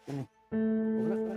Ini. Wala, wala.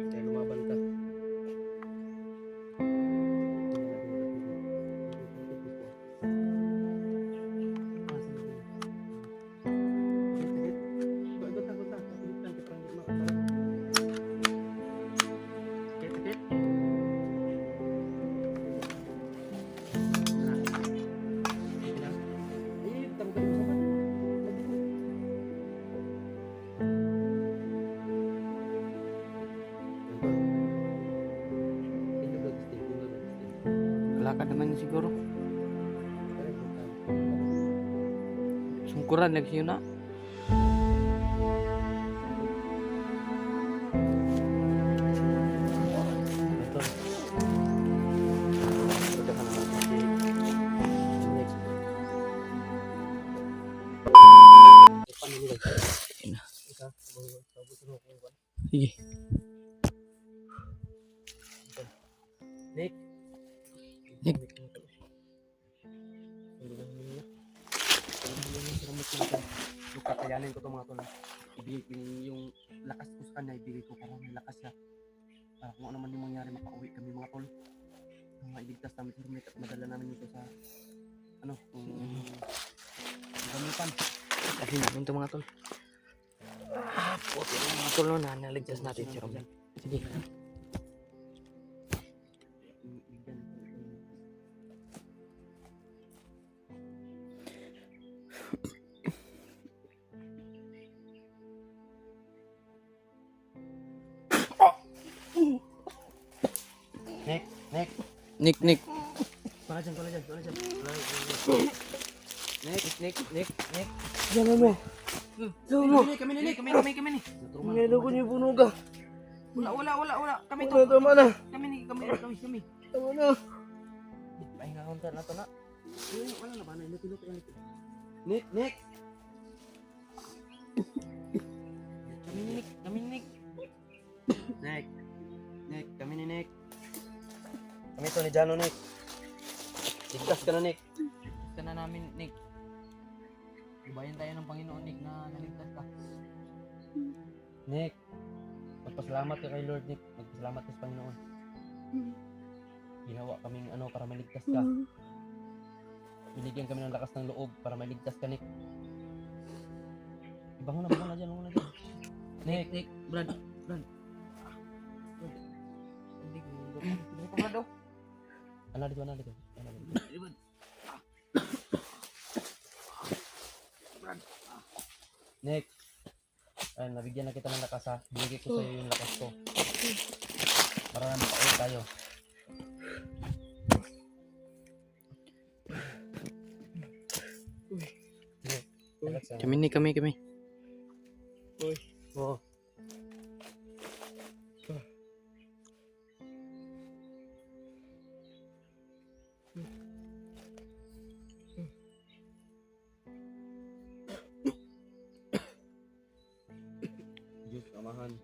Kaya lumaban ka. Lakad naman siguro. Sungkuran nagsiyo na. Sige. Nick. Nick. Luka, kayanin ko ito mga tol. Ibigay yung lakas ko sa kanya, ibigay ko para may lakas siya. Para kung ano man yung mangyari, makauwi kami mga tol. Mailigtas namin si Hermit at madala namin ito sa gamutan. Kasi namin ito mga tol. Puti yung mga tol no, naligtas natin si Romel. Sige. Nick. Wala dyan. Nick. Jangan mo. Kami ni. Ngayon ko niyo puno ka. Wala. Kami to. Tama na. Kami. Tama na. Pahinga ko na to na. Wala na ba na luto. Nick. Kami ni Nick. Nick, kami ni Nick. Kami to ni Jano, Nick. Ligtas ka na, Nick. Gusto na namin, Nick. Ibayan tayo ng Panginoon, Nick, na naligtas ka. Nick, magpasalamat ka kay Lord, Nick. Magpasalamat ka sa Panginoon. Ginawa kaming para maligtas ka. Binigyan kami ng lakas ng loob para maligtas ka, Nick. Bangon na dyan. Nick, Brad. Hindi ko daw. Ana dito. Nick, ayun, nabigyan na kita ng lakas ha. Binigay ko sa iyo yung lakas ko. Para na makauwi tayo. Kami. Oo. Diyos, Amahan.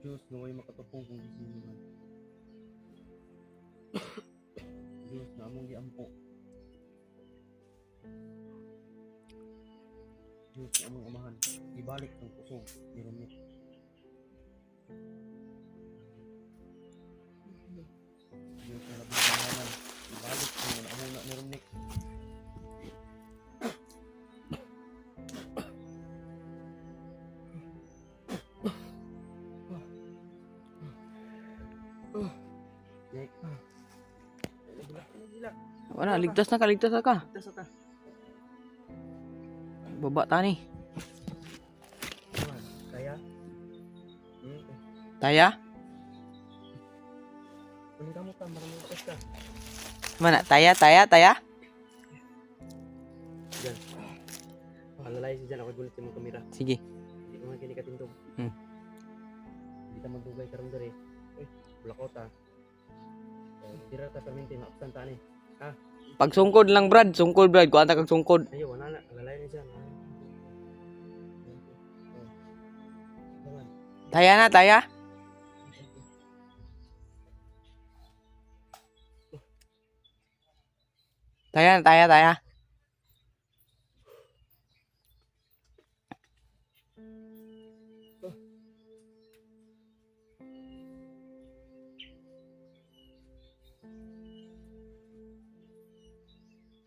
Diyos, naway makatupong kung gisinungan. Diyos, na among giampo. Diyos, na among Amahan. Ibalik ang puso ni Romit. Diyos, na labing kamahanan. Ibalik ang amuna ni Romit. Nick. Wala, ligtas na ka. Ligtas na ta. Baba tani. Kaya? Taya? Kunin ka mo ka, maraming ligtas ka. Mana? Taya? Diyan. Pakalalayan si Jan, ako'y gulit sa mong kamera. Sige. Hindi ko nga kinikatintog. Hindi ka magdugay karong dere. Bulakot ha. Tira ta perminti, maapsan ta ni. Pag sungkod lang, Brad. Kung anta kag sungkod. Ayo, wala na. Alalayan ni Jan. Kailangan. Taya na, taya. Taya na, taya, taya.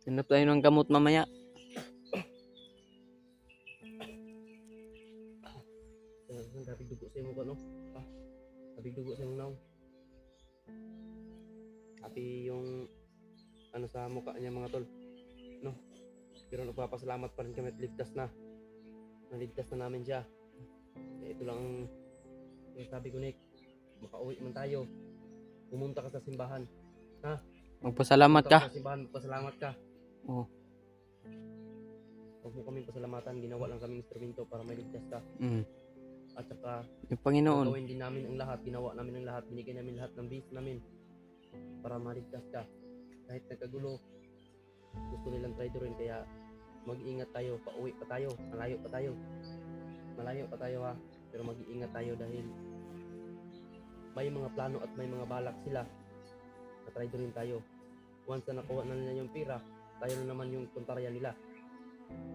Hanap tayo ng gamot mamaya. Kapig dugo sa imong ano? Kapig dugo sa imong naong. Pati yung ano sa mukha niya mga tol. No? Pero nagpapasalamat pa rin kami at ligtas na. Naligtas na namin siya. Kaya ito lang yung sabi ko, Nick. Makauwi man tayo. Pumunta ka sa simbahan. Magpasalamat Pumunta ka. sa simbahan, magpasalamat ka. Oo. Huwag mo kaming pasalamatan. Ginawa lang kaming instrumento para may ligtas ka. At saka Yung Panginoon. gagawin din namin ang lahat. Ginawa namin ang lahat. Binigay namin lahat ng bis namin para maligtas ka. Kahit nagkagulo, gusto nilang traidorin. Kaya mag-iingat tayo. Pauwi pa tayo. Malayo pa tayo. Malayo pa tayo ha. Pero mag-iingat tayo dahil may mga plano at may mga balak sila na traidorin tayo. Once na nakuha na nila yung pira, tayo na naman yung kontrarya nila.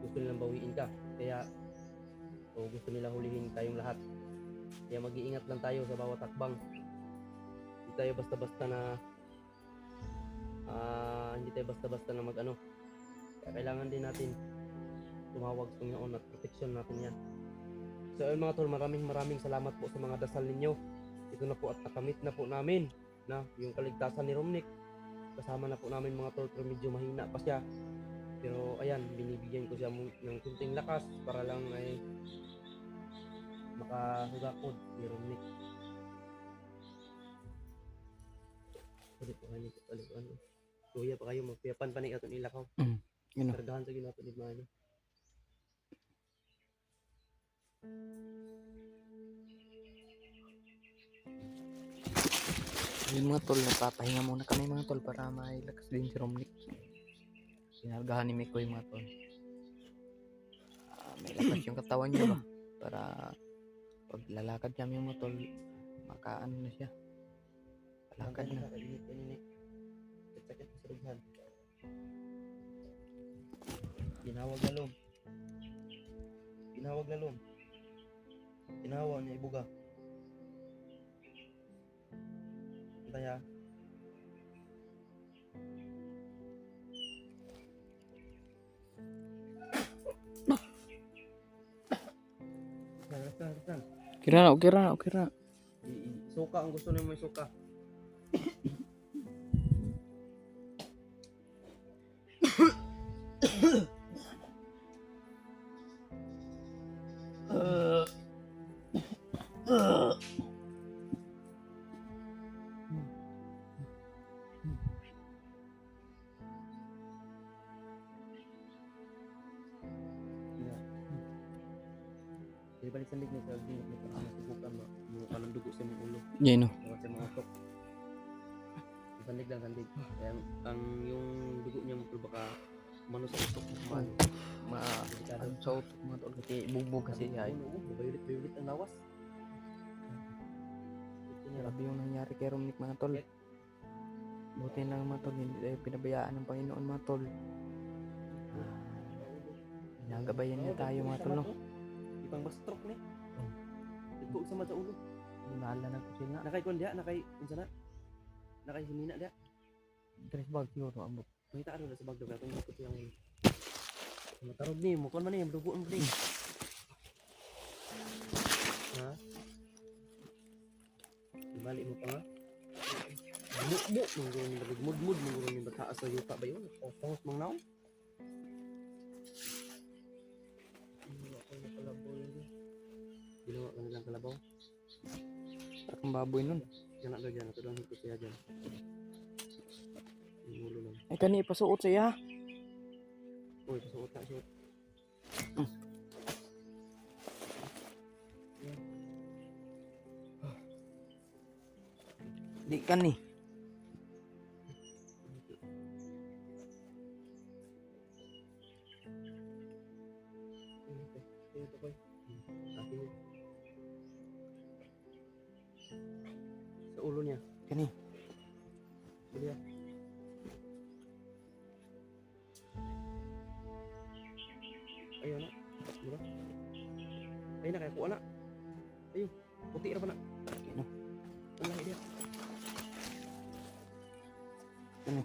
Gusto nilang bawiin ka. Kaya o gusto nila hulihin tayong lahat. Kaya mag-iingat lang tayo sa bawat hakbang. Hindi tayo basta-basta na mag-ano. Kaya kailangan din natin tumawag sa Panginoon at proteksyon natin yan. So ayun mga tol, maraming salamat po sa mga dasal ninyo. Ito na po at nakamit na po namin na yung kaligtasan ni Romnick. Kasama na po namin mga tol, pero medyo mahina pa siya. Pero ayan, binibigyan ko siya ng kunting lakas para lang ay makahugakod ni Romnick. Ulit po kayo, ulit po ano. Kuya pa kayo, magpiyapan pa ni ato nilakaw. Yun o. Kargahan sa ginato ni Mano. Yung mga tol, nagpapahinga muna kami mga tol para may lakas din si Romnick. Sinargahan ni Mikoy mga tol. May lakas yung katawan niya ba? Para pag lalakad kami mga tol, makaano na siya. Lalakad na. Sakit sa rughan. Ginawag lalong. Ginawag lalong. Ginawa niya ibuga. Antaya. Rasan. Okay na, okay na, okay na. Suka ang gusto niyo mo suka. Balik sa lig niya sa lig niya para masubukan mo kanang dugo sa mong ulo. Yan o. Kasi mga tok. Sandig lang sandig. Kaya ang yung dugo niya mo baka mano sa utok man. Ano sa utok mga tol kasi bugbog kasi ay. Violet ang lawas. Grabe yung nangyari kay Romnick mga tol. Buti lang mga tol, hindi tayo pinabayaan ng Panginoon mga tol. Nagabayan niya tayo mga tol no. Ibang stroke ni. Ito sa mata ulo. Nala na ko sila. Nakay kon dia, nakay unsa na? Nakay simina dia. Tres bag siguro ambot. Mangita ano sa bagdo katong ikot yang matarog ni mo kon man ni dugo ang ni. Ha? Balik mo pa nga. Mud munggo ni bataas sa yuta ba yun? O pangos mang naon? Ginawa ka nilang kalabaw. Takang baboy nun. Yan na dyan, ito lang hito siya dyan. Inulo lang. Ay kani ipasuot siya. Uy, pasuot na, suot. Di kani. Sa ulo niya. Kani. Dali ah. Ayun na. Diba? Ayun na, kaya kuha na. Ayun, puti na pa na. Ano? Wala idea. Ano?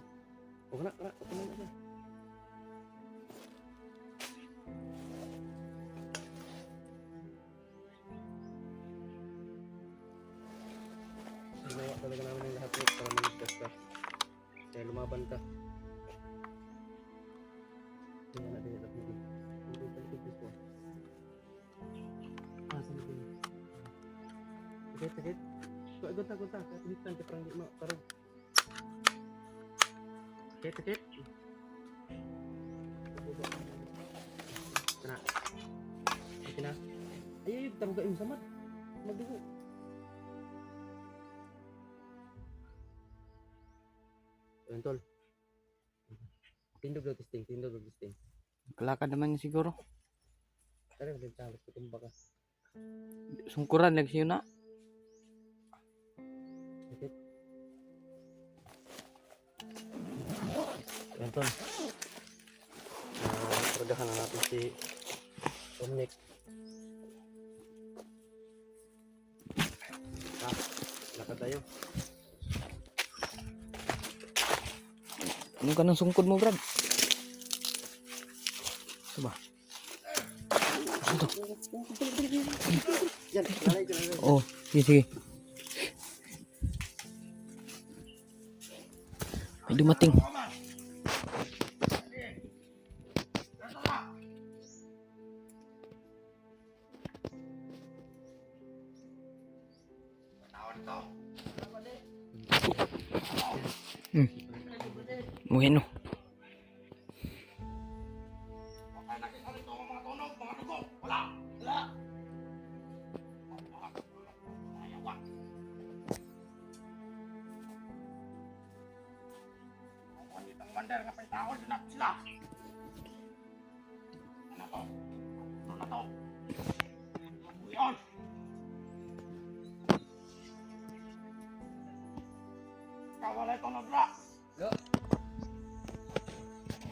Huwag na, huwag na. Ginawa talaga namin ang lahat Nick para maligtas ka. Kaya lumaban ka. Tingnan natin yung lapid. Hindi palikid ko. Saan ito? Sakit. Gunta. Katulitan ka parang di makarog. Sakit. Kana. Okay na. Ay, taruga yung samad. Magdugo. Ayun, tol. Tindog daw testing. Kalakad naman niya siguro. Tara, nagtalos ko tumba ka. Sungkuran lang siya na. Sakit. Ayun, tol. Paradahan na natin si Dominic. Lakad tayo. Ano ka ng sungkod mo, Brad? Ito ba? Ito. Yan, lalay. Oh, sige. May dumating. Bueno. Bandar ngapain tahu jenap sila. Ano to? Ano to? Buyon. Kawalay ko na bra. Yo.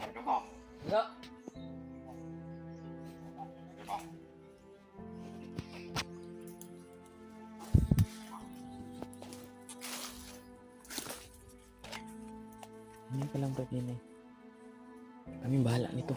Ano ko? Yo. Ano ka lang, Brad, yun eh. Kami bahala nito.